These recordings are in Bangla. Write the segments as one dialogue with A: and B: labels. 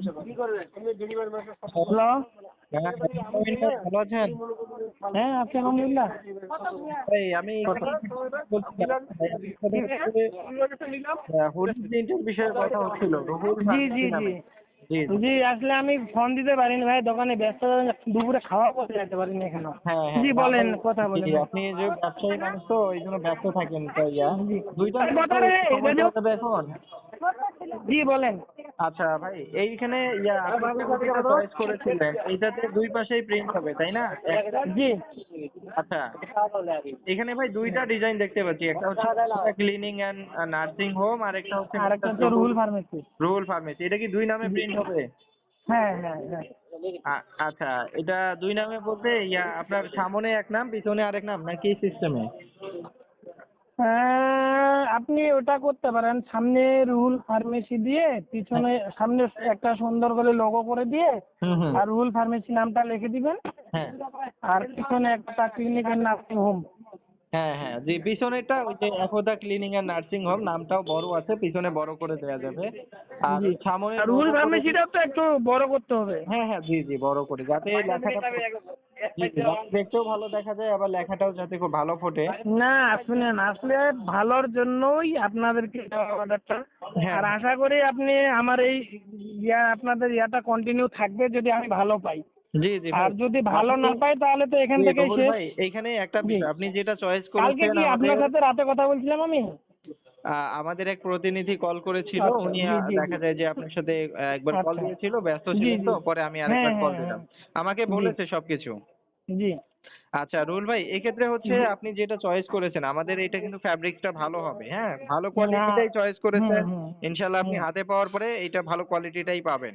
A: হ্যালো,
B: হ্যাঁ, ভালো আছেন?
A: হ্যাঁ আছি আলহামদুলিল্লাহ।
B: ভাই আমি বলছিলাম ভাই, আপনাদের সাথে হুডি প্রিন্টের বিষয়ে কথা হচ্ছিল। রুহুল
A: জি জি
B: ফার্মেসি
A: জি
B: নামে। জি জি।
A: জি আসলে আমি ফোন দিতে পারিনি ভাই, দোকানে ব্যস্ত, দুপুরে খাওয়া করতে যেতে পারিনি এখনো।
B: হ্যাঁ হ্যাঁ
A: জি
B: না
A: বলেন,
B: ভাই,
A: কথা
B: জি
A: বলেন ভাই।
B: আপনি যে ব্যবসায়ী মানুষ তো এই জন্য ব্যস্ত থাকেন তাই
A: জি
B: দুইটা
A: আরে
B: মিনিট
A: কথা রে,
B: সময়
A: রাজু।
B: দেওয়া যাবে এখন?
A: জি বলেন।
B: আচ্ছা ভাই, এইখানে আপনি যে হুডিটা চয়েস করেছিলেন এইটাতে দুই পাশেই প্রিন্ট হবে তাই না?
A: জি
B: আচ্ছা, এখানে ভাই দুইটা ডিজাইন দেখতে পাচ্ছি, একটা হচ্ছে ক্লিনিং অ্যান্ড নার্সিং হোম আর একটা হচ্ছে
A: আর একটা হচ্ছে রুহুল ফার্মেসি।
B: রুহুল ফার্মেসি। এটা কি দুই নামে প্রিন্ট হবে?
A: হ্যাঁ হ্যাঁ হ্যাঁ।
B: আচ্ছা, এটা দুই নামে বলতে আপনার সামনে এক নাম পিছনে আরেক নাম নাকি সিস্টেমে?
A: আপনি ওটা করতে পারেন, সামনে রুহুল ফার্মেসি দিয়ে
B: হ্যাঁ।
A: পিছনে সামনে একটা সুন্দর করে লোগো করে দিয়ে
B: হুম হুম।
A: আর রুহুল ফার্মেসি নামটা লিখে দিবেন।
B: হ্যাঁ
A: আর পিছনে একটা ক্লিনিকের নার্সিং হোম।
B: হ্যাঁ হ্যাঁ, জি পিছনেরটা ওই যে একদা ক্লিনিং অ্যান্ড নার্সিং হোম নামটাও বড় আছে, পিছনে বড় করে দেওয়া যাবে। আর
A: জি।
B: সামনে
A: আর রুহুল
B: লোগো করে
A: ফার্মেসিটাও তো একটু বড় করতে হবে।
B: হ্যাঁ হ্যাঁ, জি জি বড় করে যাতে লেখাটা জি জি দেখতেও ভালো দেখা যায়, আবার লেখাটাও যাতে খুব ভালো ফোটে।
A: না শুনেন, আসলে ভালোর জন্যই আপনাদেরকে দেওয়া অর্ডারটা।
B: হ্যাঁ
A: আর
B: হ্যাঁ।
A: আশা করি আপনি আমার এই আপনাদের ইয়াটা কন্টিনিউ থাকবে যদি আমি ভালো পাই।
B: জি জি
A: আর
B: ভাই,
A: যদি ভালো
B: আপনি
A: না পাই তাহলে তো এখান
B: জি
A: থেকেই
B: রুহুল
A: শেষ।
B: ভাই, এইখানে একটা
A: জি।
B: বিষয় আপনি যেটা চয়েস
A: কালকে
B: করেছেন
A: কি আপনার
B: আমাদের
A: সাথে রাতে কথা বলছিলাম আমি?
B: আমাদের এক প্রতিনিধি কল করেছিল,
A: আচ্ছা
B: উনি
A: জি জি জি।
B: দেখা যায় যে আপনার সাথে একবার কল
A: আচ্ছা
B: দিয়েছিল, ব্যস্ত
A: জি
B: ছিলেন
A: জি।
B: তো পরে আমি
A: হ্যাঁ
B: আরেকবার কল
A: হ্যাঁ হ্যাঁ।
B: দিলাম। আমাকে
A: জি
B: বলেছে সবকিছু।
A: জি
B: আচ্ছা রুহুল ভাই, এক্ষেত্রে হচ্ছে
A: জি।
B: আপনি যেটা চয়েস করেছেন আমাদের এটা কিন্তু ফ্যাব্রিকটা ভালো হবে, হ্যাঁ ভালো
A: না।
B: কোয়ালিটিটাই চয়েস
A: হুম
B: করেছেন।
A: হুম
B: ইনশাল্লাহ আপনি
A: হুম।
B: হাতে পাওয়ার পরে এটা ভালো কোয়ালিটিটাই পাবেন।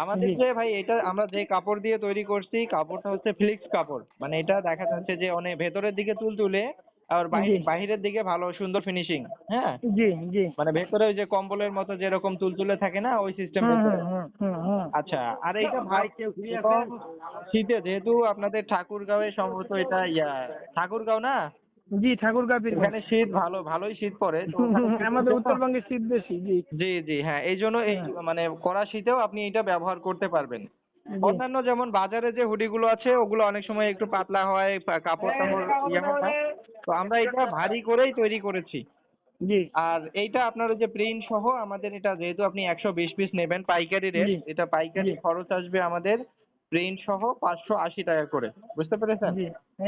B: আমাদের
A: জি
B: যে ভাই এটা আমরা যে কাপড় দিয়ে তৈরি করছি, কাপড়টা হচ্ছে ফ্লিক্স কাপড়, মানে এটা দেখা যাচ্ছে যে অনেক ভেতরের দিকে তুলতুলে আর
A: জি
B: বাহিরের দিকে ভালো সুন্দর ফিনিশিং। হ্যাঁ,
A: জি জি।
B: মানে ভেতরে ওই যে কম্বলের মতো যেরকম তুলতুলে থাকে না ওই সিস্টেম
A: হুম
B: ভেতরে।
A: হুম হুম হুম হুম।
B: আচ্ছা, আর এইটা ভাই এবং শীতে যেহেতু আপনাদের ঠাকুরগাঁওয়ে সম্ভবত এটা ঠাকুরগাঁও না,
A: জি ঠাকুরগাঁ পীরগঞ্জ।
B: এখানে শীত ভালোই শীত পড়ে তো ওখানে শীতের
A: আমাদের
B: জন্য
A: উত্তরবঙ্গে শীত বেশি। জি
B: জি জি হ্যাঁ, এই জন্য এই
A: হ্যাঁ
B: মানে কড়া শীতেও আপনি এটা ব্যবহার করতে পারবেন।
A: জি
B: অন্যান্য যেমন বাজারে যে হুডিগুলো আছে ওগুলো অনেক সময় একটু পাতলা হয়, কাপড় টাপড় হয় না। তো আমরা এটা ভারী করেই তৈরি করেছি।
A: জি
B: আর এইটা আপনার ওই যে প্রিন্ট সহ আমাদের এটা যেহেতু আপনি 120 পিস নেবেন পাইকারি রেট,
A: জি
B: এটা পাইকারি
A: জি
B: খরচ আসবে আমাদের প্রিন্ট সহ 580 টাকা করে, বুঝতে পেরেছেন?
A: জি।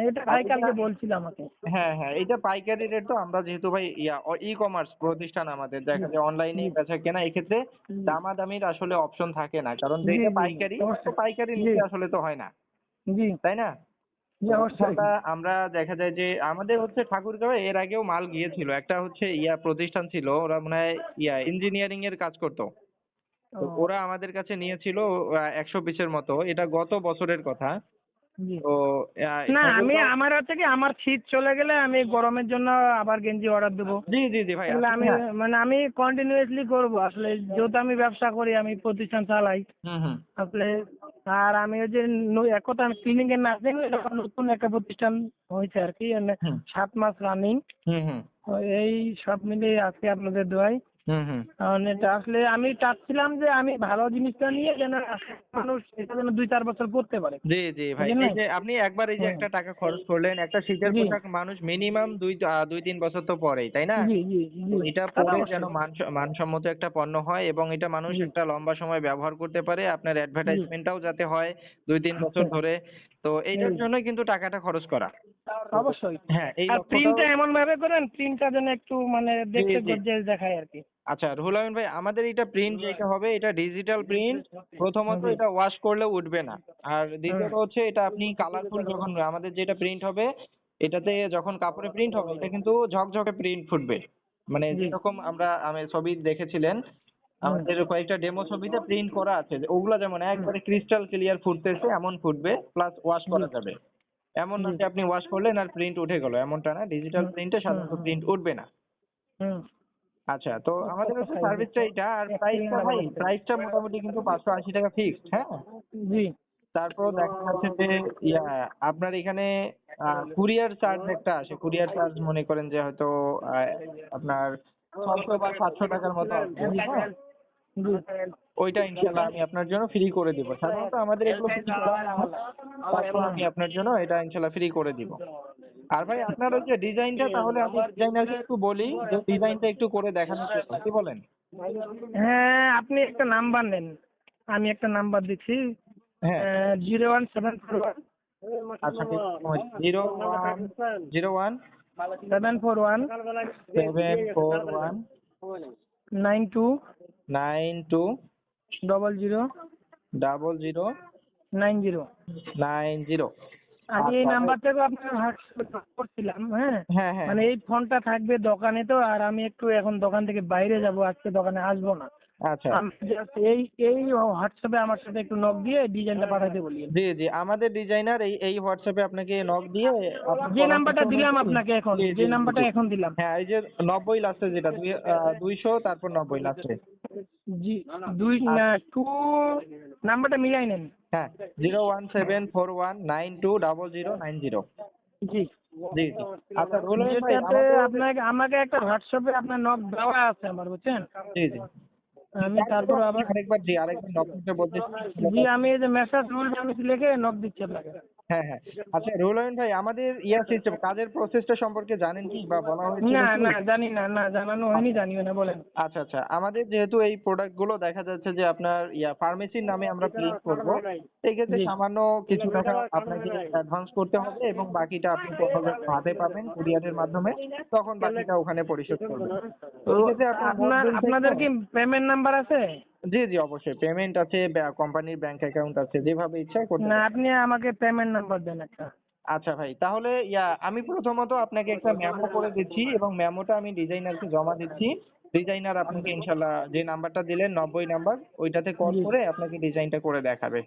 A: এটা
B: আর
A: ভাই
B: এটা
A: কালকে বলছিল আমাকে।
B: হ্যাঁ হ্যাঁ, এটা পাইকারি রেট, তো আমরা যেহেতু ভাই ই কমার্স প্রতিষ্ঠান, আমাদের
A: জি
B: দেখা যায় অনলাইনে
A: জি
B: বেচা কেনা, এক্ষেত্রে
A: জি
B: দামাদামির আসলে অপশন থাকে না, কারণ
A: জি
B: যেটা
A: জি জি
B: পাইকারি তো
A: অবশ্যই।
B: পাইকারি
A: জি
B: নিতে আসলে তো হয় না,
A: জি
B: তাই না?
A: জি
B: তো
A: অবশ্যই।
B: ইনশাল্লাহ আমরা দেখা যায় যে আমাদের হচ্ছে ঠাকুরগাঁওয়ে এর আগেও মাল গিয়েছিল, একটা হচ্ছে প্রতিষ্ঠান ছিল, ওরা মনে হয় ইঞ্জিনিয়ারিং এর কাজ করতো। তো
A: ও
B: ওরা আমাদের কাছে নিয়েছিল 100 পিসের মতো, এটা গত বছরের কথা।
A: জি।
B: তো
A: না আমি
B: ঠাকুরগাঁও
A: আমার হচ্ছে কি, আমার শীত চলে গেলে আমি গরমের জন্য আবার গেঞ্জি অর্ডার দেবো।
B: জি জি জি ভাই,
A: তাহলে
B: আসলে
A: আমি
B: হ্যাঁ।
A: মানে আমি কন্টিনিউয়াসলি করবো আসলে, যেহেতু আমি ব্যবসা করি, আমি প্রতিষ্ঠান চালাই
B: হুম হুম
A: আসলে। আর আমি ওই যে এক কথা ক্লিনিকের নার্সিং, এটা নতুন একটা প্রতিষ্ঠান হয়েছে আর কি, মানে
B: হুম
A: 7 মাস রানিং।
B: হুম হুম
A: এই সব মিলিয়ে আজকে আপনাদের দোয়াই।
B: হুম হুম।
A: কারণ এটা আসলে আমি চাচ্ছিলাম যে আমি ভালো জিনিসটা নিয়ে যেন মানুষ এটা যেন 2-4 বছর পরতে পারে,
B: জি জি ভাই,
A: বুঝলেন
B: এই
A: না?
B: যে আপনি একবার এই যে
A: হুম।
B: একটা টাকা খরচ করলেন একটা শীতের
A: জি
B: পোশাক, মানুষ মিনিমাম 2-3 বছর তো পরেই, তাই না?
A: জি জি
B: তো
A: জি।
B: এটা
A: তা তো
B: পরে যেন
A: অবশ্যই।
B: মানসম্মত একটা পণ্য হয় এবং এটা মানুষ
A: জি
B: একটা লম্বা সময় ব্যবহার করতে পারে, আপনার
A: জি।
B: অ্যাডভার্টাইজমেন্টটাও যাতে হয় 2-3 বছর ধরে। তো এইটার
A: জি
B: জন্যই কিন্তু টাকাটা খরচ করা। তো
A: অবশ্যই।
B: হ্যাঁ, এই
A: আর
B: লক্ষ্যটাও
A: প্রিন্টটা এমন ভাবে করেন, প্রিন্টটা যেন একটু মানে
B: জি
A: দেখতে
B: জি।
A: গর্জিয়াস দেখায় আর কি।
B: আচ্ছা রুহুল আমিন ভাই, আমাদের এটা প্রিন্ট যেটা হবে এটা ডিজিটাল প্রিন্ট। প্রথমত
A: জি
B: এটা ওয়াশ করলে উঠবে না। আর
A: হুম
B: দ্বিতীয়ত হচ্ছে এটা আপনি কালারফুল যখন আমাদের যেটা প্রিন্ট হবে, এটাতে যখন কাপড়ে প্রিন্ট হবে এটা কিন্তু ঝকঝকে প্রিন্ট ফুটবে। মানে
A: জি
B: যেরকম আমি ছবি দেখেছিলেন,
A: হুম
B: আমাদের কয়েকটা ডেমো ছবিতে প্রিন্ট করা আছে যে ওগুলা যেমন
A: হুম
B: একবারে ক্রিস্টাল ক্লিয়ার ফুটতেছে এমন ফুটবে, প্লাস ওয়াশ
A: জি
B: করা যাবে। এমন না
A: জি
B: যে আপনি ওয়াশ করলেন আর প্রিন্ট উঠে গেল, এমনটা না, ডিজিটাল
A: হুম
B: প্রিন্টে
A: হুম
B: সাধারণত
A: হুম
B: প্রিন্ট উঠবে না।
A: হুম।
B: আচ্ছা, তো আমাদের
A: কত
B: হচ্ছে
A: সাইজ
B: সার্ভিসটা এইটা, আর
A: এক
B: প্রাইসটা
A: সিলিন্ডার
B: ভাই
A: বলেছে।
B: প্রাইসটা মোটামুটি কিন্তু 580 টাকা ফিক্সড, হ্যাঁ।
A: জি
B: তারপর দেখা যাচ্ছে যে ইয়া আপনার এখানে কুরিয়ার চার্জ একটা আসে, কুরিয়ার চার্জ মনে করেন যে হয়তো আপনার 600 বা 700 টাকার মতো আসবে, হ্যাঁ।
A: জি।
B: ওইটা ইনশাল্লাহ আমি আপনার জন্য ফ্রি করে দিব। সাধারণত আমাদের এগুলো free করা হয় না, তারপর আমি আপনার জন্য এটা ইনশাল্লাহ ফ্রি করে দিব। আর ভাই আপনার ওই যে ডিজাইনটা, তাহলে আমি ডিজাইনারকে একটু বলি যে ডিজাইনটা একটু করে দেখানোর জন্য, কি বলেন?
A: হ্যাঁ, আপনি একটা নাম্বার নেন, আমি একটা নাম্বার দিচ্ছি,
B: হ্যাঁ
A: 01741
B: আচ্ছা, 01
A: 741
B: 741
A: 92
B: 92
A: 00
B: 00
A: 90।
B: 90।
A: আমি এই
B: আচ্ছা,
A: নাম্বার থেকে আপনার হোয়াটসঅ্যাপে করছিলাম, হ্যাঁ।
B: হ্যাঁ হ্যাঁ
A: মানে এই ফোনটা থাকবে দোকানে, তো আর আমি একটু এখন দোকান থেকে বাইরে যাব, আজকে দোকানে আসবো না।
B: আচ্ছা।
A: আমি just এই এই হোয়াটসঅ্যাপে আমার সাথে একটু নক দিয়ে ডিজাইনটা পাঠাতে বলি।
B: জি জি, আমাদের ডিজাইনার এই এই হোয়াটসঅ্যাপে আপনাকে নক দিয়ে আপনার
A: যে নাম্বারটা দিলাম আপনাকে এখন,
B: জি, জি,
A: যে
B: জি,
A: নাম্বারটা
B: জি।
A: এখন দিলাম।
B: হ্যাঁ, এই যে 90 লাস্টে যেটা 200 তারপর 90 লাস্টে।
A: জি, দুই না টু নাম্বারটা মিলাই নেন।
B: হ্যাঁ 01741920090।
A: জি।
B: জি জি। আচ্ছা রুল ভাই
A: যেটাতে
B: আমাদের,
A: আপনাকে আমাকে একটা হোয়াটসঅ্যাপে আপনার নক দেওয়া আছে আমার, বুঝছেন।
B: জি জি,
A: আমি তারপর আবার
B: আরেকবার নক করতে বলতে।
A: জি, আমি এই যে মেসেজ রুল আমি লিখে নক দিচ্ছি আপনাকে।
B: হ্যাঁ হ্যাঁ। আচ্ছা রুল ভাই, আমাদের সিস্টেম কাজের প্রসেসটা সম্পর্কে জানেন কি, বা বলা হয়েছিল
A: না
B: কি?
A: না জানি না, না জানানো হয়নি, জানিও না, বলেন।
B: আচ্ছা আচ্ছা, আমাদের যেহেতু এই প্রোডাক্ট গুলো দেখা যাচ্ছে যে আপনার ফার্মেসির নামে আমরা প্লেস করব, এই ক্ষেত্রে
A: জি।
B: সামান্য কিছু টাকা আপনাকে অ্যাডভান্স করতে হবে এবং বাকিটা আপনি হাতে পাবেন কুরিয়ারের মাধ্যমে, তখন বাকিটা ওখানে পরিশোধ করবেন। তো এই ক্ষেত্রে
A: আপনাদের কি পেমেন্ট নাম্বার আছে?
B: জি জি অবশ্যই পেমেন্ট আছে, কোম্পানির ব্যাংক অ্যাকাউন্ট আছে, যেভাবে ইচ্ছা করতে
A: না,
B: পারেন।
A: আপনি আমাকে পেমেন্ট নাম্বার দেন একটা।
B: আচ্ছা ভাই, তাহলে আমি প্রথমত আপনাকে একটা মেমো করে দিচ্ছি এবং মেমোটা আমি ডিজাইনারকে জমা দিচ্ছি। ডিজাইনার আপনাকে ইনশাল্লাহ যে নাম্বারটা দিলেন 90 নাম্বার, ওইটাতে কল
A: জি।
B: করে আপনাকে ডিজাইনটা করে দেখাবে।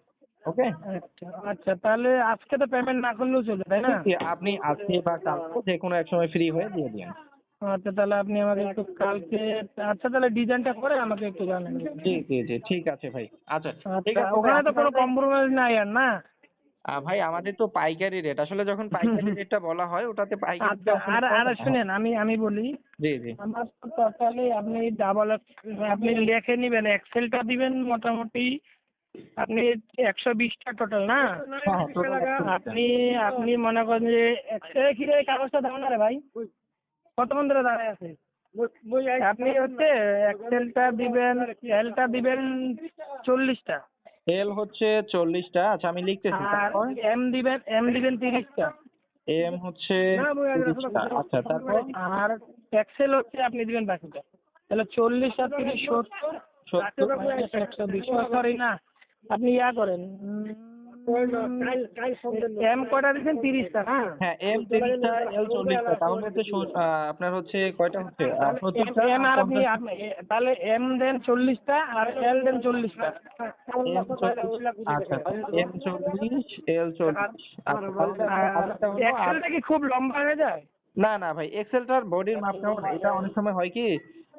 B: ওকে?
A: আচ্ছা আচ্ছা, তাহলে আজকে তো পেমেন্ট না করলেও চলবে, তাই না?
B: আপনি আজকে বা কালকে যে কোনো এক সময় ফ্রি হয়ে দিয়ে দিন।
A: আচ্ছা, তাহলে আপনি আমাকে একটু কালকে, আচ্ছা তাহলে ডিজাইনটা করে আমাকে একটু জানান।
B: জি জি জি, ঠিক আছে ভাই। আচ্ছা ঠিক
A: আচ্ছা,
B: আছে ভাই,
A: ওখানে তো
B: আমি
A: কোনো
B: তাহলে
A: কম্প্রোমাইজ নাই আর, না?
B: ভাই আমাদের তো পাইকারি রেট, আসলে যখন পাইকারি রেটটা বলা হয় ওটাতে পাইকারি
A: আচ্ছা, আর আর শুনেন, আমি বলি,
B: জি জি
A: আমার তো টোটালি আপনি আপনি লিখে নেবেন, এক্সেলটা দিবেন মোটামুটি আপনি 120টা টোটাল, না?
B: হ্যাঁ হ্যাঁ, total 120
A: আপনি আপনি মনে করেন যে এক্সেল কি রে, কাগজটা দাও না রে ভাই, কতক্ষণ ধরে দাঁড়ায় আছে। আপনি হচ্ছে এক্সেলটা দিবেন, এলটা দিবেন 40টা,
B: এল হচ্ছে 40টা। আচ্ছা আমি লিখতেছি।
A: আর
B: তারপর
A: এম দিবেন 30টা,
B: এম হচ্ছে 30টা। আচ্ছা তারপর
A: আর এক্সেল হচ্ছে আপনি দিবেন বাকিটা। তাহলে 40 আর 30 70,
B: 70।
A: 120। সরি না, আপনি করেন, এম কয়টা দিচ্ছেন? 30টা, হ্যাঁ।
B: হ্যাঁ এম 30টা, এল 40টা, তাহলে তো আপনার হচ্ছে কয়টা হচ্ছে 70টা।
A: এম আর তাহলে এম দেন 40টা আর এল দেন 40টা।
B: এম 40। আচ্ছা এম 40, এল 40। আচ্ছা তাহলে আরেকটা হলো
A: এক্সেলটা কি খুব লম্বা হয়ে যায়?
B: না না ভাই, এক্সেলটার বডির মাপ কেমন, এটা অনেক সময় হয় কি,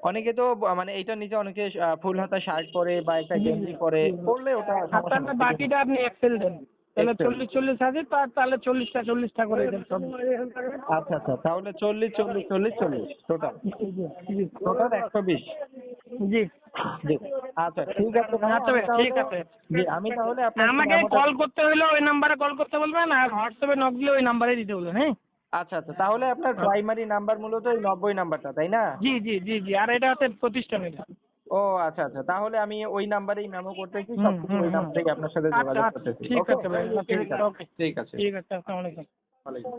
B: অনেকে তো মানে এইটার নিচে অনেকে ফুল হাতা শার্ট পরে বা একটা গেঞ্জি পরে, পরলে ওটা সমস্যা
A: আপনার
B: নেই।
A: বাকিটা আপনি এক্সেল দেন, তাহলে
B: Excel।
A: 40 আছে, তাহলে 40টা করে দেন সব।
B: আচ্ছা আচ্ছা, তাহলে 40 40 40 40 টোটাল
A: জি
B: টোটাল 120।
A: জি।
B: জি। আচ্ছা ঠিক আছে ভাই,
A: আচ্ছা ভাই, ঠিক আছে।
B: জি আমি তাহলে আপনার
A: আমাকে কল করতে হলে ওই নাম্বারে কল করতে বলবেন, আর হোয়াটসঅ্যাপে নক দিলে ওই নাম্বারে দিতে বলবেন, হ্যাঁ।
B: আচ্ছা আচ্ছা, তাহলে আপনার প্রাইমারি নাম্বার মূলত এই 90 নাম্বারটা, তাই না?
A: জি জি জি জি, আর এটা হচ্ছে প্রতিষ্ঠানের।
B: ও আচ্ছা আচ্ছা, তাহলে আমি ওই নাম্বারেই মেমো করতেছি,
A: হুম
B: সবকিছু
A: হুম
B: ওই
A: হুম।
B: নাম্বারেই আপনার সাথে
A: আচ্ছা
B: যোগাযোগ
A: আচ্ছা,
B: করতেছি।
A: ঠিক
B: ওকে
A: আছে ভাই,
B: ঠিক আছে
A: ওকে,
B: ঠিক আছে।
A: ঠিক আছে, আসসালামু আলাইকুম।
B: ওয়ালাইকুম।